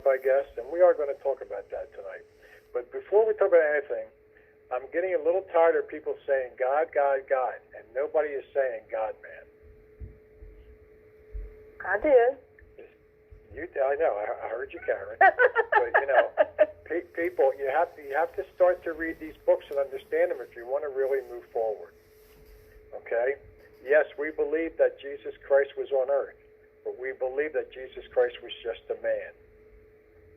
I guess, and we are going to talk about that tonight. But before we talk about anything, I'm getting a little tired of people saying God, God, God, and nobody is saying God, man. I did. I know. I heard you, Karen. But you know, people, you have to start to read these books and understand them if you want to really move forward. Okay? Yes, we believe that Jesus Christ was on earth, but we believe that Jesus Christ was just a man.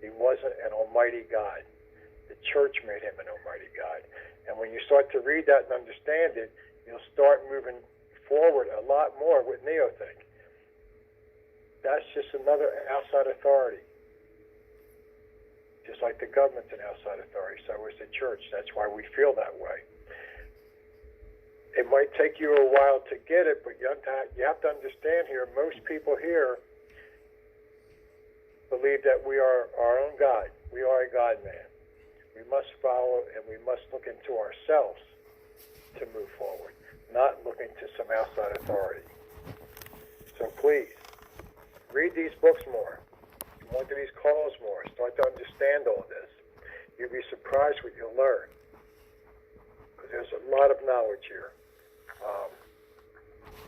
He wasn't an almighty God. The church made him an almighty God. And when you start to read that and understand it, you'll start moving forward a lot more with Neothink. That's just another outside authority. Just like the government's an outside authority, so is the church. That's why we feel that way. It might take you a while to get it, but you have to understand here, most people here believe that we are our own God. We are a God man. We must follow and we must look into ourselves to move forward, not look into some outside authority. So please, read these books more. Go into these calls more. Start to understand all this. You'll be surprised what you'll learn. Because there's a lot of knowledge here.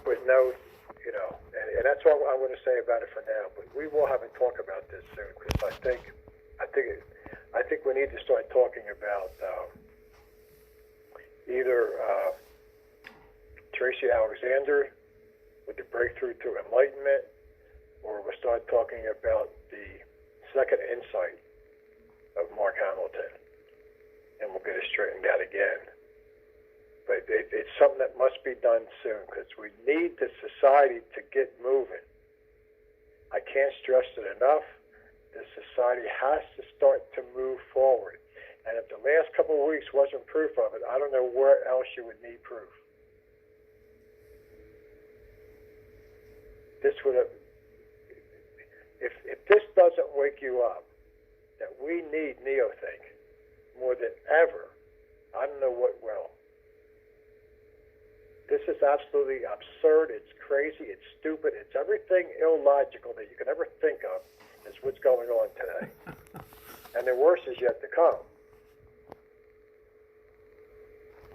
But no, you know, and that's all I want to say about it for now. But we will have a talk about this soon, because I think we need to start talking about either Tracy Alexander with the breakthrough to enlightenment, or we'll start talking about the second insight of Mark Hamilton, and we'll get it straightened out again. But it's something that must be done soon, because we need the society to get moving. I can't stress it enough. The society has to start to move forward. And if the last couple of weeks wasn't proof of it, I don't know where else you would need proof. This would have, if this doesn't wake you up, that we need Neothink more than ever, I don't know what will. This is absolutely absurd. It's crazy. It's stupid. It's everything illogical that you could ever think of is what's going on today. And the worst is yet to come.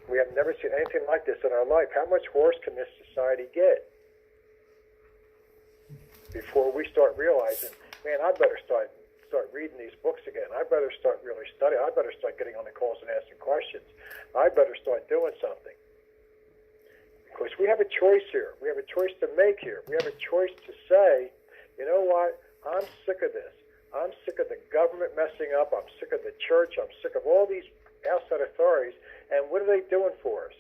We have never seen anything like this in our life. How much worse can this society get? Before we start realizing, man, I better start reading these books again. I better start really studying. I better start getting on the calls and asking questions. I better start doing something. Because we have a choice here. We have a choice to make here. We have a choice to say, you know what? I'm sick of this. I'm sick of the government messing up. I'm sick of the church. I'm sick of all these outside authorities. And what are they doing for us?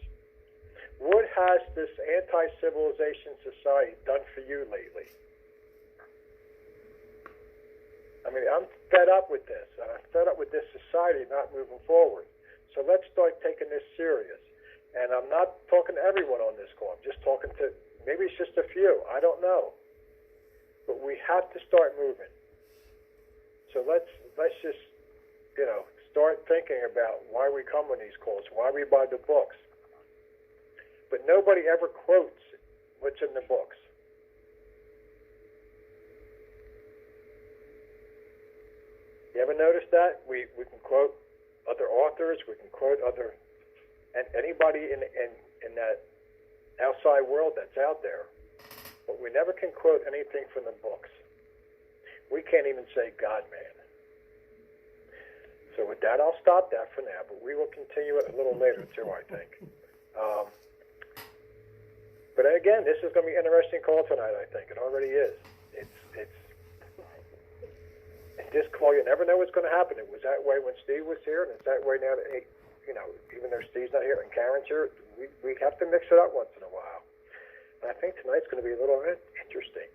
What has this anti-civilization society done for you lately? I mean, I'm fed up with this. And I'm fed up with this society not moving forward. So let's start taking this serious. And I'm not talking to everyone on this call. I'm just talking to, maybe it's just a few. I don't know. But we have to start moving. So let's just, you know, start thinking about why we come on these calls, why we buy the books. But nobody ever quotes what's in the books. You ever notice that? We can quote other authors, we can quote other, and anybody in that outside world that's out there, but we never can quote anything from the books. We can't even say God man. So with that, I'll stop that for now, but we will continue it a little later too, I think. But again, this is going to be an interesting call tonight, I think. It already is. This call, you never know what's going to happen. It was that way when Steve was here, and it's that way now that, you know, even though Steve's not here and Karen's here, we have to mix it up once in a while. And I think tonight's going to be a little bit interesting.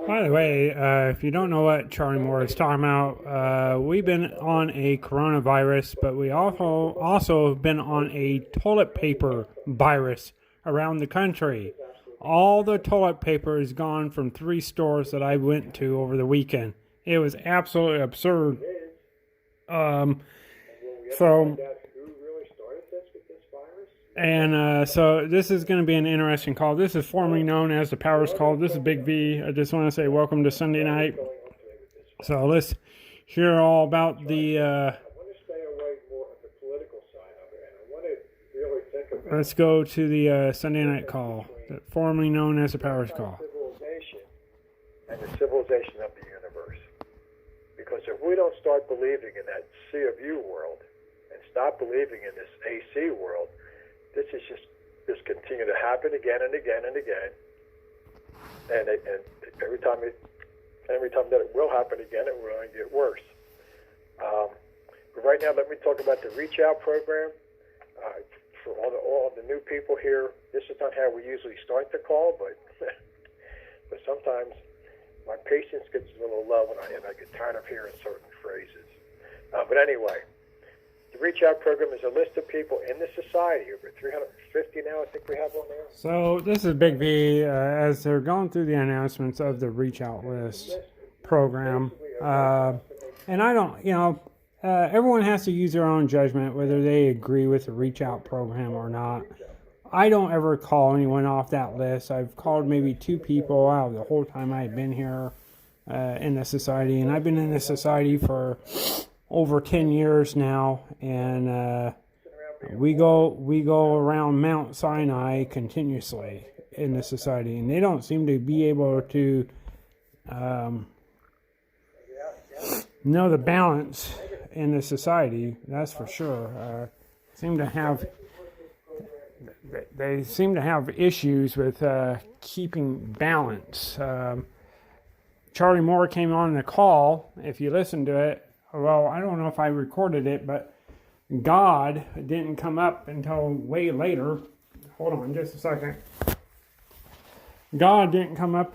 By the way, if you don't know what Charlie Moore is talking about, we've been on a coronavirus, but we also have been on a toilet paper virus around the country. All the toilet paper is gone from 3 stores that I went to over the weekend. It was absolutely absurd. So this is going to be an interesting call. This is formerly known as the Powers Call. This is Big V. I just want to say welcome to Sunday night. So let's hear all about the. I want to stay away more on the political side of it, and I want to really think about. Let's go to the Sunday night call, formerly known as the Powers Call. Civilization and the civilization of the universe. Because if we don't start believing in that C of U world and stop believing in this AC world, this is just continue to happen again and again and again. And every time that it will happen again, it will only get worse. But right now, let me talk about the Reach Out program. For all the new people here, this is not how we usually start the call, but but sometimes my patience gets a little low and I get tired of hearing certain phrases. But anyway, the Reach Out program is a list of people in the society, over 350 now, I think we have on there. So this is Big V as they're going through the announcements of the Reach Out List program. And I don't, everyone has to use their own judgment whether they agree with the Reach Out program or not. I don't ever call anyone off that list. I've called maybe 2 people out the whole time I've been here in the society, and I've been in the society for over 10 years now, and we go around Mount Sinai continuously in the society, and they don't seem to be able to know the balance in the society. That's for sure. They seem to have issues with keeping balance. Charlie Moore came on the call. If you listen to it, well, I don't know if I recorded it, but God didn't come up until way later. Hold on just a second. God didn't come up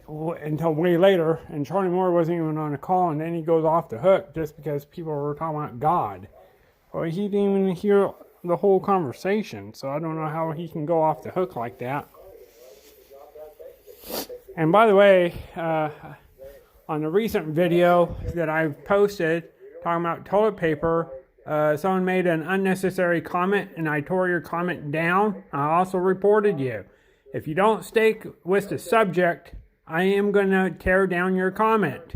until way later, and Charlie Moore wasn't even on the call, and then he goes off the hook just because people were talking about God. Well, he didn't even hear the whole conversation, so I don't know how he can go off the hook like that. And by the way, on the recent video that I've posted talking about toilet paper, someone made an unnecessary comment and I tore your comment down. I also reported you. If you don't stay with the subject, I am going to tear down your comment.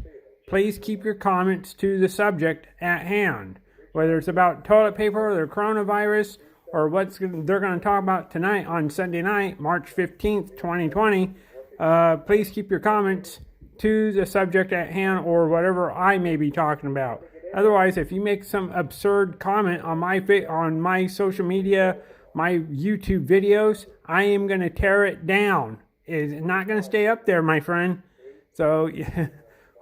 Please keep your comments to the subject at hand. Whether it's about toilet paper or the coronavirus or what they're going to talk about tonight on Sunday night, March 15th, 2020, please keep your comments to the subject at hand or whatever I may be talking about. Otherwise, if you make some absurd comment on my social media, my YouTube videos, I am going to tear it down. It's not going to stay up there, my friend. So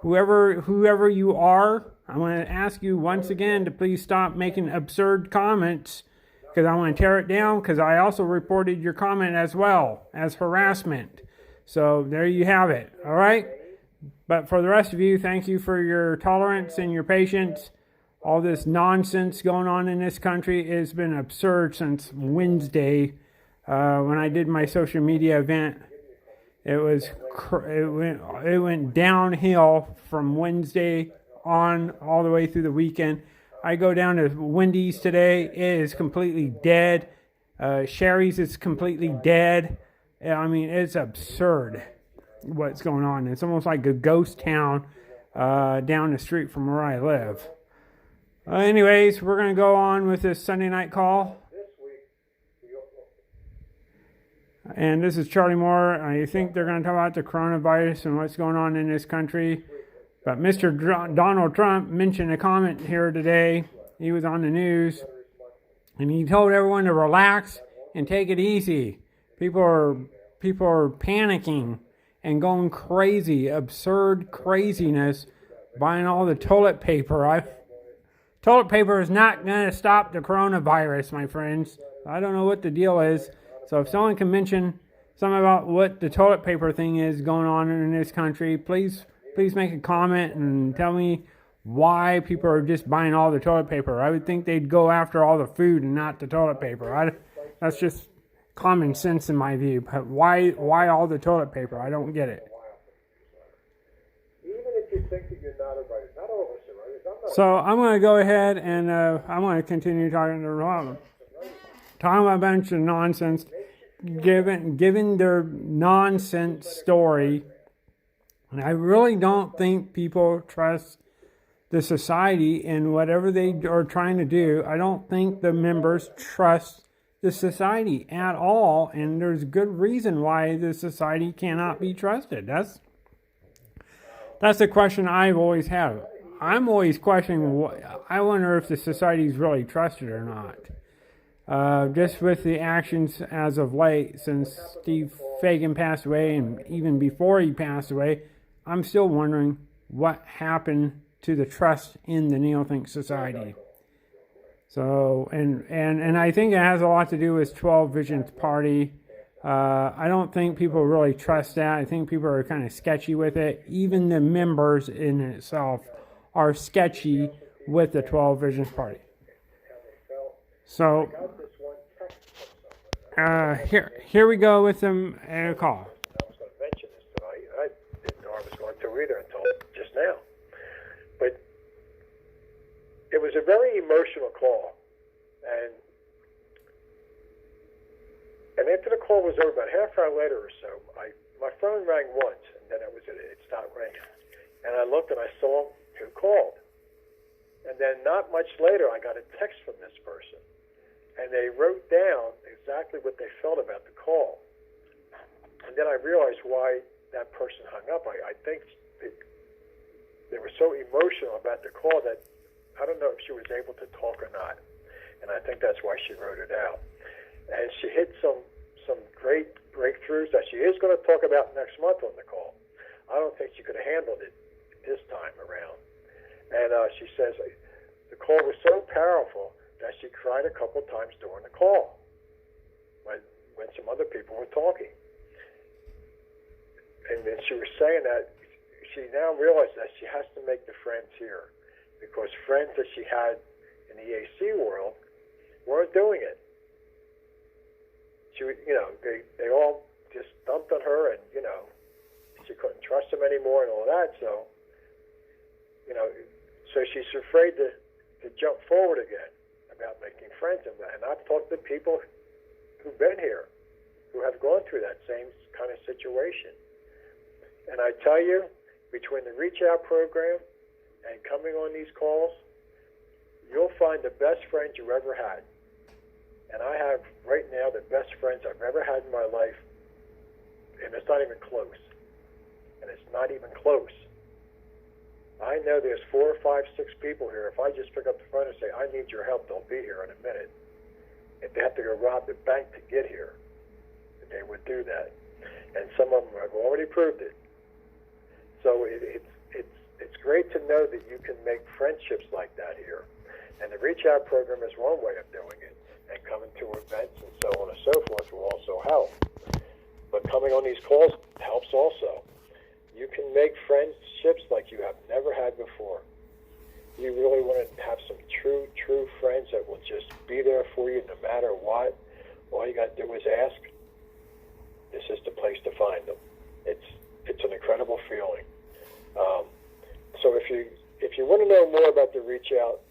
whoever you are, I want to ask you once again to please stop making absurd comments, because I want to tear it down, because I also reported your comment as well as harassment. So there you have it. All right? But for the rest of you, thank you for your tolerance and your patience. All this nonsense going on in this country has been absurd since Wednesday when I did my social media event. It went downhill from Wednesday on all the way through the weekend. I go down to Wendy's today. It is completely dead. Sherry's is completely dead. I mean, it's absurd what's going on. It's almost like a ghost town down the street from where I live. Anyways, we're going to go on with this Sunday night call. And this is Charlie Moore. I think they're going to talk about the coronavirus and what's going on in this country. But Mr. Donald Trump mentioned a comment here today. He was on the news. And he told everyone to relax and take it easy. People are panicking and going crazy. Absurd craziness. Buying all the toilet paper. Toilet paper is not going to stop the coronavirus, my friends. I don't know what the deal is. So if someone can mention something about what the toilet paper thing is going on in this country, please make a comment and tell me why people are just buying all the toilet paper. I would think they'd go after all the food and not the toilet paper. That's just common sense in my view. But why all the toilet paper? I don't get it. Even if you think that you're not a writer, not all of us are writers. So I'm going to go ahead and I'm going to continue talking to Ron. Talking about a bunch of nonsense, giving their nonsense story And I really don't think people trust the society in whatever they are trying to do. I don't think the members trust the society at all, and there's good reason why the society cannot be trusted. That's the question I've always had. I'm always questioning, I wonder if the society is really trusted or not. Just with the actions as of late, since Steve Fagan passed away, and even before he passed away, I'm still wondering what happened to the trust in the Neothink Society. So, and I think it has a lot to do with 12 Visions Party. I don't think people really trust that. I think people are kind of sketchy with it. Even the members in itself are sketchy with the 12 Visions Party. So, here we go with them at a call. I was going to mention this tonight. I didn't know I was going to either until just now. But it was a very emotional call. And after the call was over, about half an hour later or so, my phone rang once, and then it stopped ringing. And I looked and I saw who called. And then not much later, I got a text from this person. And they wrote down exactly what they felt about the call. And then I realized why that person hung up. I think they were so emotional about the call that I don't know if she was able to talk or not. And I think that's why she wrote it out. And she hit some great breakthroughs that she is going to talk about next month on the call. I don't think she could have handled it this time around. And she says the call was so powerful that she cried a couple times during the call when some other people were talking. And then she was saying that she now realized that she has to make the friends here, because friends that she had in the AC world weren't doing it. She, they all just dumped on her, and she couldn't trust them anymore and all that. So, so she's afraid to jump forward again about making friends. And I've talked to people who've been here, who have gone through that same kind of situation. And I tell you, between the Reach Out program and coming on these calls, you'll find the best friends you ever had. And I have right now the best friends I've ever had in my life, and it's not even close. And it's not even close. I know there's 4 or 5, 6 people here. If I just pick up the phone and say, I need your help, they'll be here in a minute. If they have to go rob the bank to get here, they would do that. And some of them have already proved it. So it's great to know that you can make friendships like that here. And the Reach Out program is one way of doing it. And coming to events and so on and so forth will also help. But coming on these calls helps also. You can make friendships like you have never had before. You really want to have some true friends that will just be there for you no matter what. All you got to do is ask. This is the place to find them. It's an incredible feeling. So if you want to know more about the Reach Out,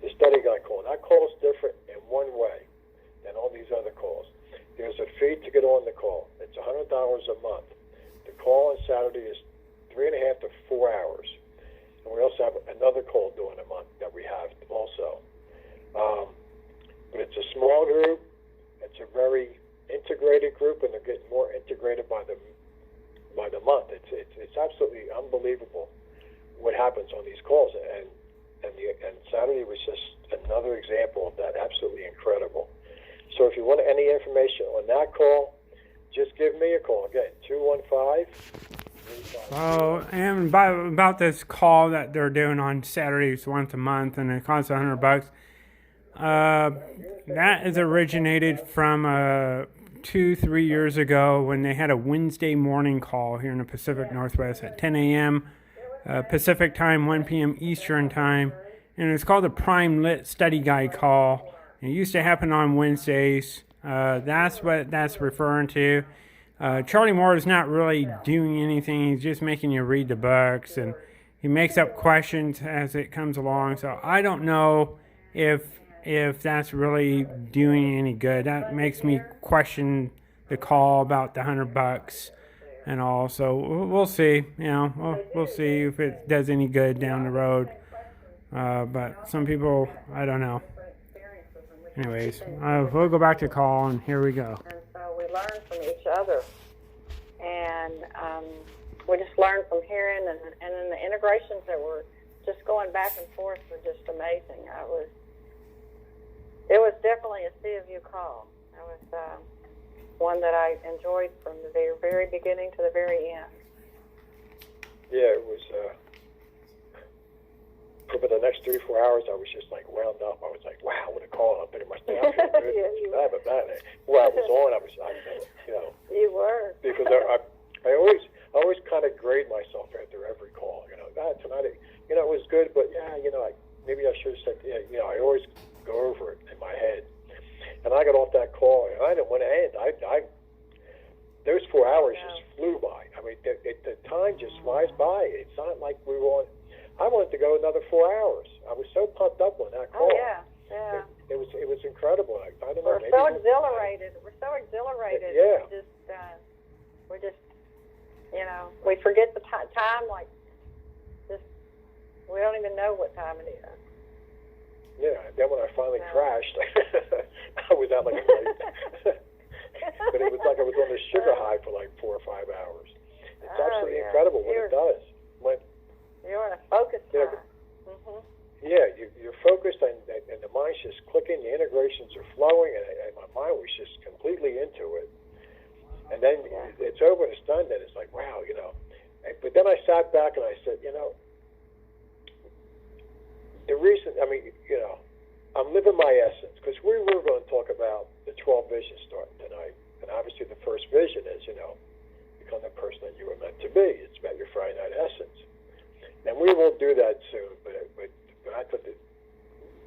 the study guide call. That call is different in one way than all these other calls. There's a fee to get on the call. It's $100 a month. The call on Saturday is 3.5 to 4 hours. And we also have another call during the month that we have also. But it's a small group. It's a very integrated group, and they're getting more integrated by the month. It's absolutely unbelievable what happens on these calls, and Saturday was just another example of that. Absolutely incredible. So if you want any information on that call, just give me a call. Again, 215. Oh, and about this call that they're doing on Saturdays once a month, and it costs $100. That is originated from 2-3 years ago when they had a Wednesday morning call here in the Pacific Northwest at 10 a.m. Pacific time, 1 p.m. Eastern time, and it's called the Prime Lit Study Guide call. It used to happen on Wednesdays. That's what that's referring to. Charlie Moore is not really doing anything. He's just making you read the books, and he makes up questions as it comes along. So I don't know if that's really doing any good. That makes me question the call about the $100. and all. So we'll see. You know, we'll see if it does any good down the road. But some people, I don't know. Anyways, we'll go back to call, and here we go. And so we learn from each other. And we just learned from hearing, and then the integrations that were just going back and forth were just amazing. It was definitely a sea of you call. It was one that I enjoyed from the very, very beginning to the very end. Yeah, it was. For the next 3 or 4 hours, I was just like wound up. I was like, wow, what a call! I'm pretty much down. I have a bad day. Well, I was on. I was, you know. You were. Because I always kind of grade myself after every call. You know, tonight, you know, it was good, but yeah, you know, maybe I should have said, yeah, you know, I always go over it in my head. And I got off that call, and I didn't want to end. Those 4 hours just flew by. I mean, the time just flies by. It's not like we were on. I wanted to go another 4 hours. I was so pumped up on that call. Oh yeah. It was incredible. I don't know. We're so exhilarated. We're so exhilarated. Yeah. We just, you know, we forget the time. Like, just we don't even know what time it is. Yeah. Then when I finally crashed, I was out like a light. But it was like I was on a sugar high for like 4 or 5 hours. It's absolutely incredible what it does. You're in a focus time. Yeah, you're focused, and the mind's just clicking, the integrations are flowing, and my mind was just completely into it. And then it's over and it's done, then it's like, wow, you know. But then I sat back and I said, you know, the reason, I mean, you know, I'm living my essence, because we were going to talk about the 12 visions starting tonight. And obviously the first vision is, you know, become the person that you were meant to be. It's about your Friday night essence. And we will do that soon, but I thought that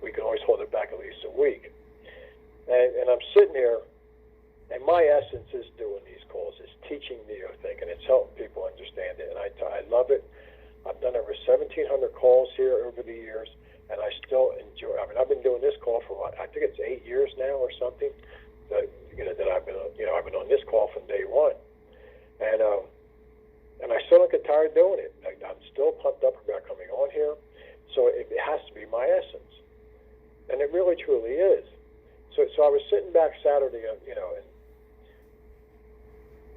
we can always hold it back at least a week. And I'm sitting here, and my essence is doing these calls, is teaching NeoThink, and it's helping people understand it. And I love it. I've done over 1,700 calls here over the years, and I still enjoy. I mean, I've been doing this call for what, I think it's 8 years now or something. That I've been, you know, I've been on this call from day one, and I still don't get tired of doing it. I'm still pumped up about coming on here. So it has to be my essence. And it really, truly is. So I was sitting back Saturday, you know, and,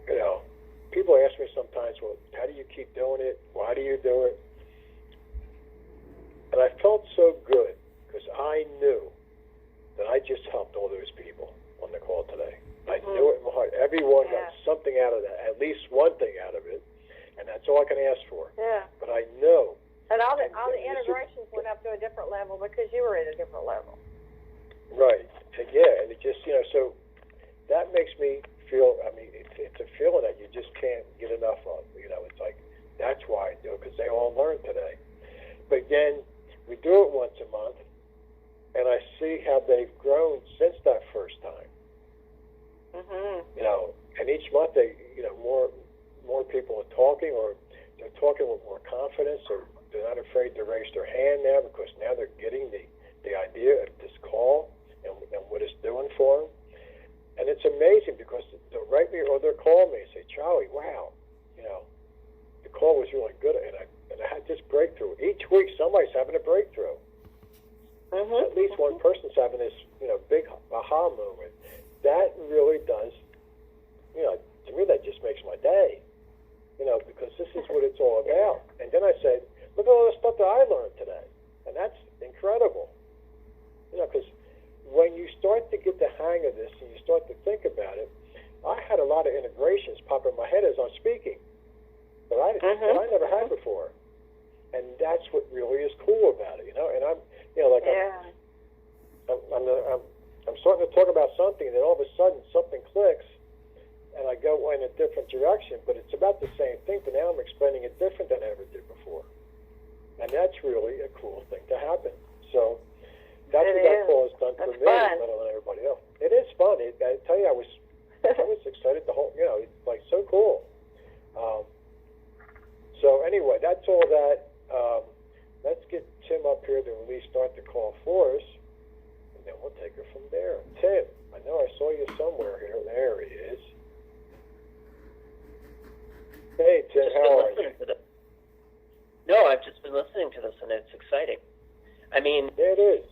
you know, people ask me sometimes, well, how do you keep doing it? Why do you do it? And I felt so good because I knew that I just helped all those people on the call today. I knew it in my heart. Everyone got something out of that, at least one thing out of it. And that's all I can ask for. Yeah. But I know. And all the integrations went up to a different level because you were at a different level. Right. And yeah, and it just, you know, so that makes me feel, I mean, it's a feeling that you just can't get enough of. You know, it's like, that's why I do it, because they all learned today. But again, we do it once a month, and I see how they've grown since that first time. You know, and each month they, you know, more people are talking, or they're talking with more confidence, or they're not afraid to raise their hand now, because now they're getting the idea of this call and what it's doing for them. And it's amazing, because they'll write me or they'll call me and say, Charlie, wow, you know, the call was really good, and I had this breakthrough. Each week somebody's having a breakthrough. At least one person's having this, you know, big aha moment. That really does, you know, to me that just makes my day. You know, because this is what it's all about. And then I said, look at all the stuff that I learned today. And that's incredible. You know, because when you start to get the hang of this and you start to think about it, I had a lot of integrations pop in my head as I'm speaking that I never had before. And that's what really is cool about it, you know. And I'm, you know, like I'm starting to talk about something, and then all of a sudden something clicks, and I go in a different direction, but it's about the same thing, but now I'm explaining it different than I ever did before. And that's really a cool thing to happen. So that's what that call has done for me, let alone everybody else. It is fun. I tell you, I was excited the whole, you know, it's like so cool. So anyway, that's all that. Let's get Tim up here to at least start the call for us, and then we'll take her from there. Tim, I know I saw you somewhere here. There he is. Hey, Tim, Just how been are you? listening to this. No, I've just been listening to this, and it's exciting. I mean, Yeah, it is.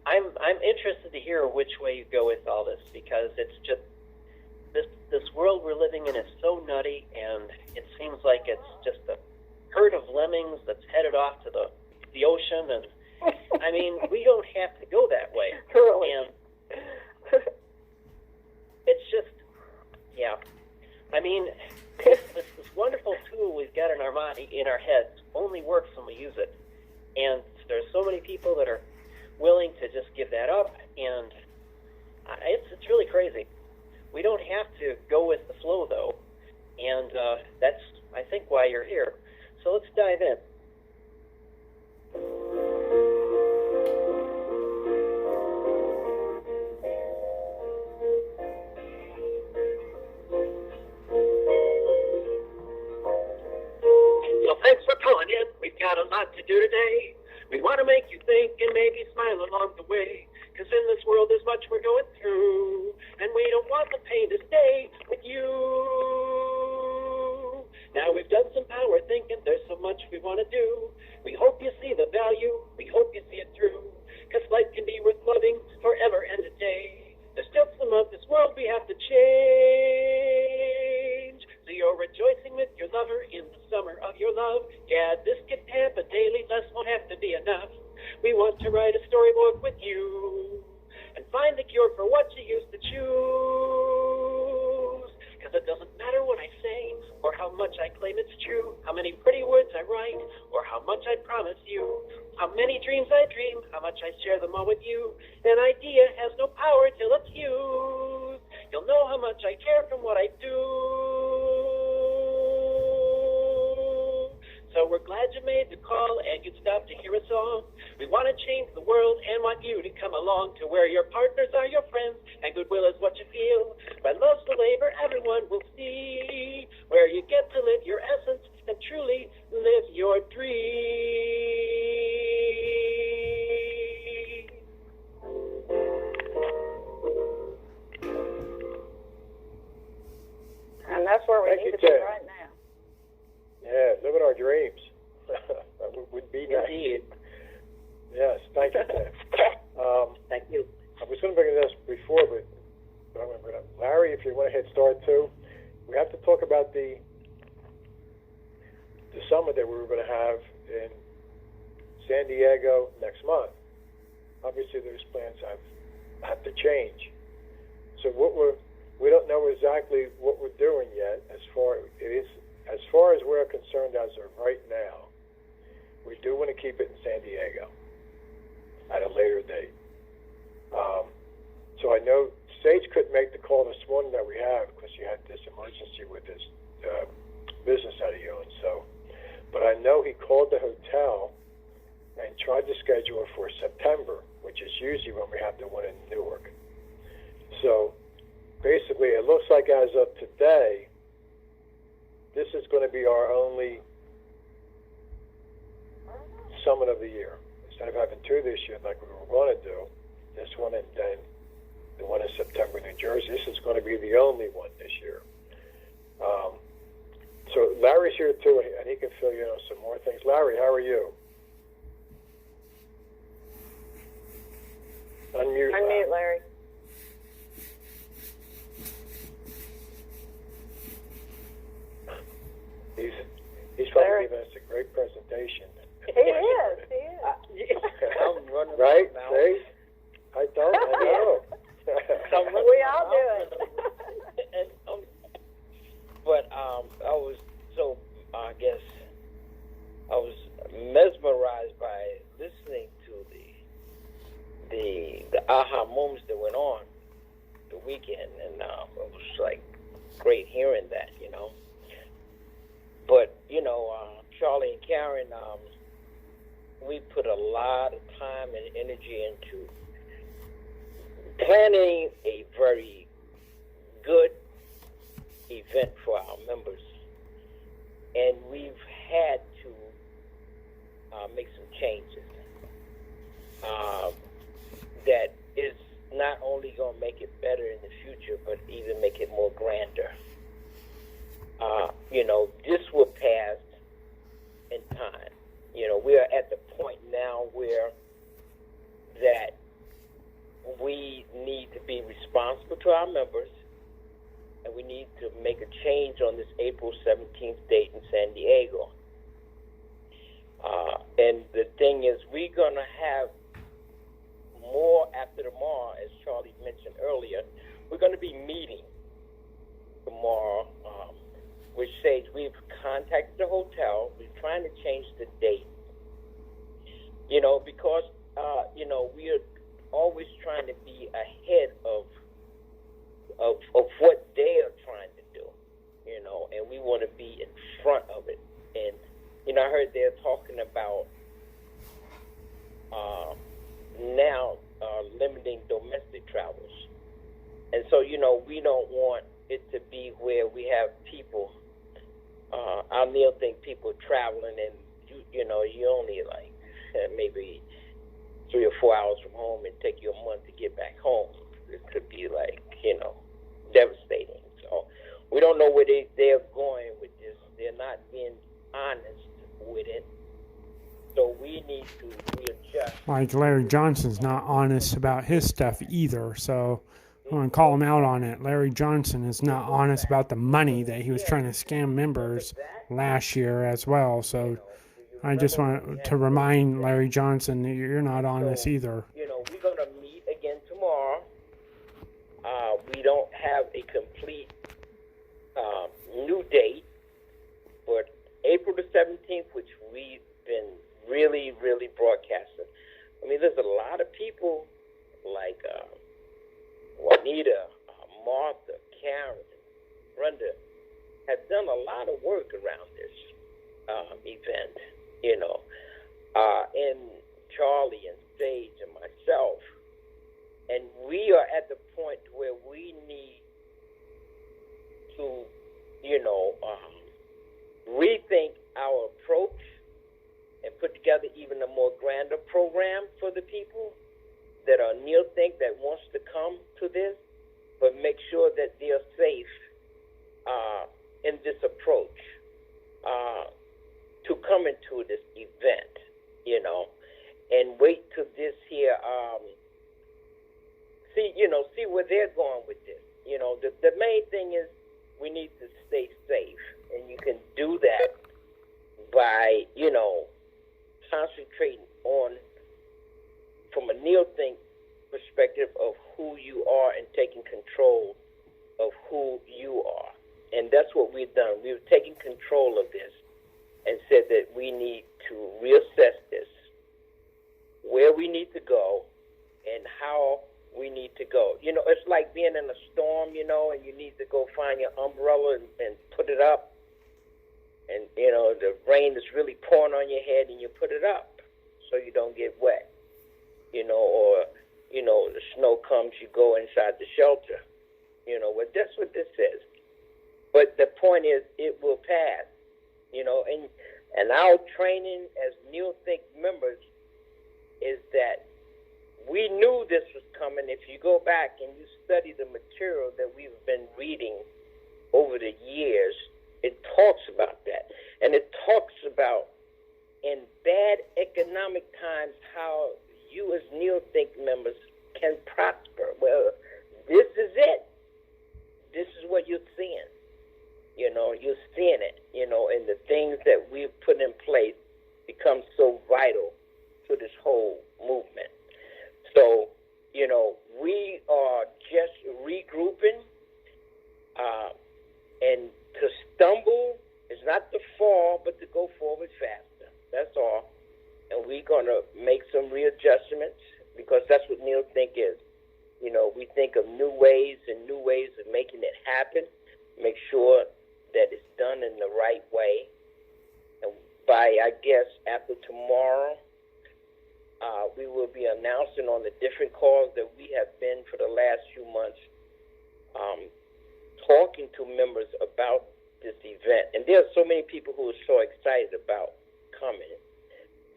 I'm interested to hear which way you go with all this, because it's just this world we're living in is so nutty, and it seems like it's just a herd of lemmings that's headed off to the ocean, and I mean, we don't have to go that way. Really. And it's just, yeah. I mean, this wonderful tool we've got in our heads only works when we use it. And there's so many people that are willing to just give that up, and it's really crazy. We don't have to go with the flow, though, and that's, I think, why you're here. So let's dive in. So thanks for calling in. We've got a lot to do today. We want to make you think and maybe smile along the way. Because in this world there's much we're going through. And we don't want the pain to stay with you. Now we've done some power thinking. There's so much we want to do. We hope you see the value. We hope you see it through. Because life can be worth loving forever and a day. There's still some of this world we have to change. So you're rejoicing with your lover in the summer of your love. Yeah, this can happen daily, less won't have to be enough. We want to write a storybook with you and find the cure for what you used to choose. Because it doesn't matter what I say or how much I claim it's true, how many pretty words I write or how much I promise you, how many dreams I dream, how much I share them all with you. An idea has no power till it's used. You'll know how much I care from what I do. So we're glad you made the call and you stopped to hear a song. We want to change the world and want you to come along to where your partners are your friends and goodwill is what you feel. By love's the labor, everyone will see where you get to live your essence and truly live your dream. And that's where we Thank need you, to be Ted. right now. Yeah, living our dreams. That would be nice. Indeed. Yes, thank you, Tim. Thank you. I was going to bring this before, but I'm going to bring it up. Larry, if you want to hit start too, we have to talk about the summit that we were going to have in San Diego next month. Obviously, those plans have to change. So we don't know exactly what we're doing yet. As far as we're concerned, as of right now, we do want to keep it in San Diego at a later date. So I know Sage couldn't make the call this morning that we have because she had this emergency with this business that he owns. So, but I know he called the hotel and tried to schedule it for September, which is usually when we have the one in Newark. So basically, it looks like as of today, this is going to be our only summit of the year. Instead of having two this year like we were going to do, this one and then the one in September in New Jersey, this is going to be the only one this year. So Larry's here too, and he can fill you in on some more things. Larry, how are you? Unmute, Larry. He's probably Larry. giving us a great presentation. He is. He is. I'm running Right? now. See? I know. We all do it. And, but I was so, I guess, I was mesmerized by listening to the aha moments that went on the weekend, and it was like great hearing that, you know. But Charlie and Karen, we put a lot of time and energy into planning a very good event for our members, and we've had to make some changes that is not only going to make it better in the future, but even make it more grander. this will pass in time. We are at the point now where that we need to be responsible to our members, and we need to make a change on this April 17th date in San Diego. And the thing is, we're going to have more after tomorrow, as Charlie mentioned earlier. We're going to be meeting tomorrow, which says we've contacted the hotel. We're trying to change the date, because, we are always trying to be ahead of what they are trying to do, and we want to be in front of it. And, I heard they're talking about now limiting domestic travels. And so, we don't want it to be where we have people, I still think people traveling and, you only like maybe 3 or 4 hours from home and take you a month to get back home. It could be like, devastating. So we don't know where they're going with this. They're not being honest with it. So we need to readjust. Like Larry Johnson's not honest about his stuff either, so I want to call him out on it. Larry Johnson is not honest about the money that he was trying to scam members last year as well. So I just want to remind Larry Johnson that you're not honest either. We're going to meet again tomorrow. We don't have a complete new date, but April the 17th, which we've been really, really broadcasting. I mean, there's a lot of people like Juanita, Martha, Karen, Brenda have done a lot of work around this event, and Charlie and Sage and myself. And we are at the point where we need to, rethink our approach and put together even a more grander program for the people that are Neil Think that wants to come to this, but make sure that they're safe in this approach to come into this event, and wait till this here, see where they're going with this. The main thing is we need to stay safe, and you can do that by, concentrating on, from a Neil Think perspective of who you are and taking control of who you are. And that's what we've done. We've taken control of this and said that we need to reassess this, where we need to go and how we need to go. It's like being in a storm, and you need to go find your umbrella and put it up. And, the rain is really pouring on your head and you put it up so you don't get wet, or, the snow comes, you go inside the shelter. Well, that's what this says. But the point is, it will pass, and our training as Neil Think members is that we knew this was coming. If you go back and you study the material that we've been reading over the years, it talks about that. And it talks about, in bad economic times, how you as Neil Think members can prosper. Well, this is it. This is what you're seeing. You're seeing it, and the things that we've put in place become so vital to this whole movement. So, we are just regrouping, and to stumble is not to fall, but to go forward faster. That's all. And we're going to make some readjustments because that's what Neil Think is. We think of new ways of making it happen, make sure that it's done in the right way. And by, I guess, after tomorrow, we will be announcing on the different calls that we have been for the last few months, talking to members about this event. And there are so many people who are so excited about coming.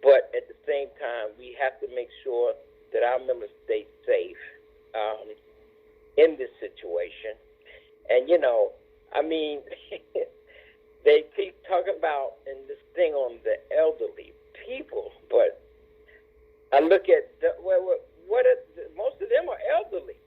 But at the same time, we have to make sure that our members stay safe in this situation. And, they keep talking about in this thing on the elderly people, but I look at most of them are elderly,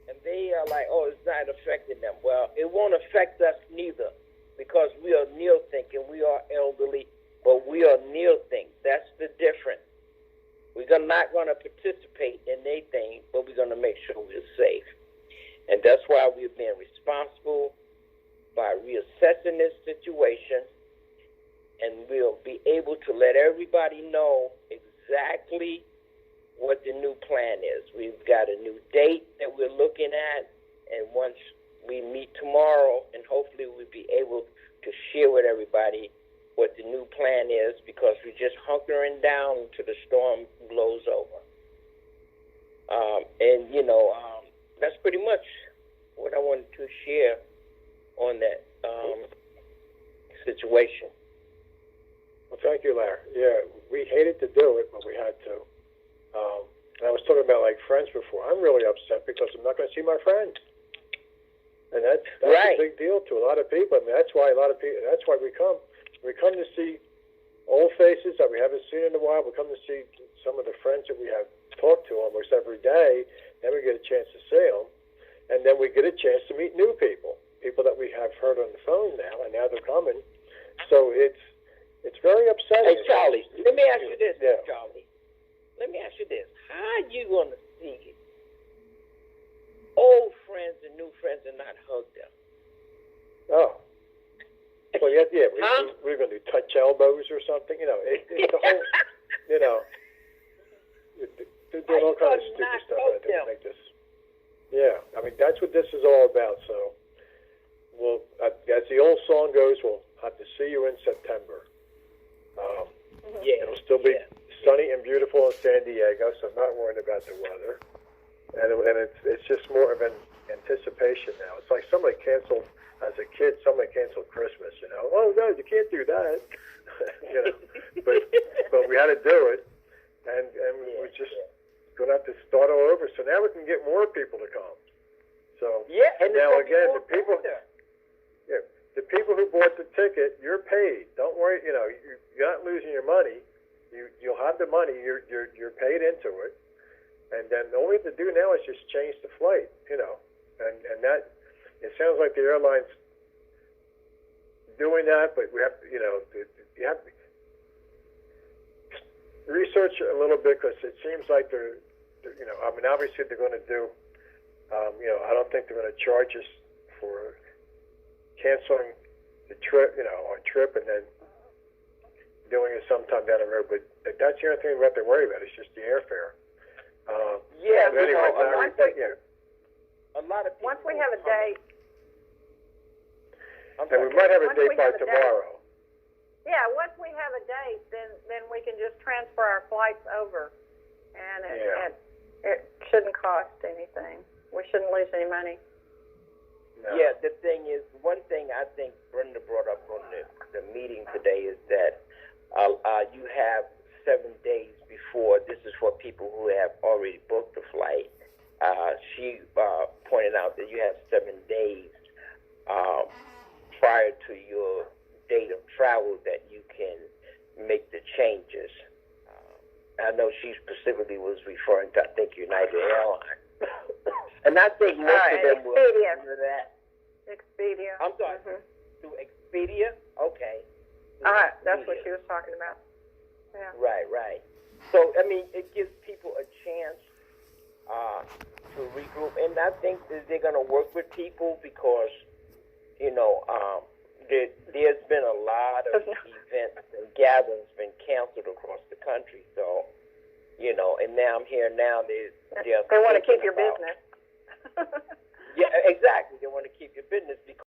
and they are like, oh, it's not affecting them. Well, it won't affect us neither, because we are neo thinking. We are elderly, but we are neo think. That's the difference. We're not going to participate in anything, but we're going to make sure we're safe, and that's why we're being responsible by reassessing this situation, and we'll be able to let everybody know exactly what the new plan is. We've got a new date that we're looking at, and once we meet tomorrow, and hopefully we'll be able to share with everybody what the new plan is, because we're just hunkering down until the storm blows over. That's pretty much what I wanted to share on that situation. Well, thank you, Larry. Yeah, we hated to do it, but we had to. And I was talking about like friends before. I'm really upset because I'm not going to see my friends, and that's Right. a big deal to a lot of people. I mean, that's why a lot of people. That's why we come. We come to see old faces that we haven't seen in a while. We come to see some of the friends that we have talked to almost every day. Then we get a chance to see them, and then we get a chance to meet new people that we have heard on the phone now, and now they're coming. So it's very upsetting. Hey, Charlie, let me ask you this, Yeah. Charlie. Let me ask you this. How are you going to see old friends and new friends and not hug them? Oh. Well, yeah, Huh? we're going to do touch elbows or something. It's the whole, they're doing all kinds of stupid not stuff. hug I think them? make this. Yeah, I mean that's what this is all about. So, as the old song goes, we'll have to see you in September. Yeah. It'll still be Yeah. sunny and beautiful in San Diego, so I'm not worried about the weather. And it's just more of an anticipation now. It's like somebody canceled. As a kid, somebody canceled Christmas, Oh, no, you can't do that. But we had to do it, and we're just going to have to start all over. So now we can get more people to come. So Yeah, and now it's again, gonna the be people, more further. the people who bought the ticket, you're paid. Don't worry, you're not losing your money. You'll have the money. You're paid into it, and then all we have to do now is just change the flight, and that. It sounds like the airline's doing that, but we have to, you have to research a little bit because it seems like they're obviously they're going to do, I don't think they're going to charge us for canceling the trip, our trip, and then doing it sometime down the road. But that's the only thing we have to worry about. It's just the airfare. Yeah, but anyway, Larry, a lot of people Once we have a date, and we might have a Once date we by have a date. tomorrow. yeah, once we have a date, then we can just transfer our flights over, and it shouldn't cost anything. We shouldn't lose any money. No. Yeah, the thing is, one thing I think Brenda brought up on the meeting today is that you have 7 days before. This is for people who have already booked the flight. She pointed out that you have 7 days prior to your date of travel that you can make the changes. I know she specifically was referring to, I think, United Airlines. And I think most of them will Expedia. do that. Expedia. I'm sorry, through Expedia? Okay. All right, that's what Expedia. she was talking about. Yeah. Right. So, I mean, it gives people a chance to regroup. And I think that they're going to work with people because, there's been a lot of events and gatherings been canceled across the country. So, and now I'm here now. They want to keep your business. Yeah, exactly. They want to keep your business because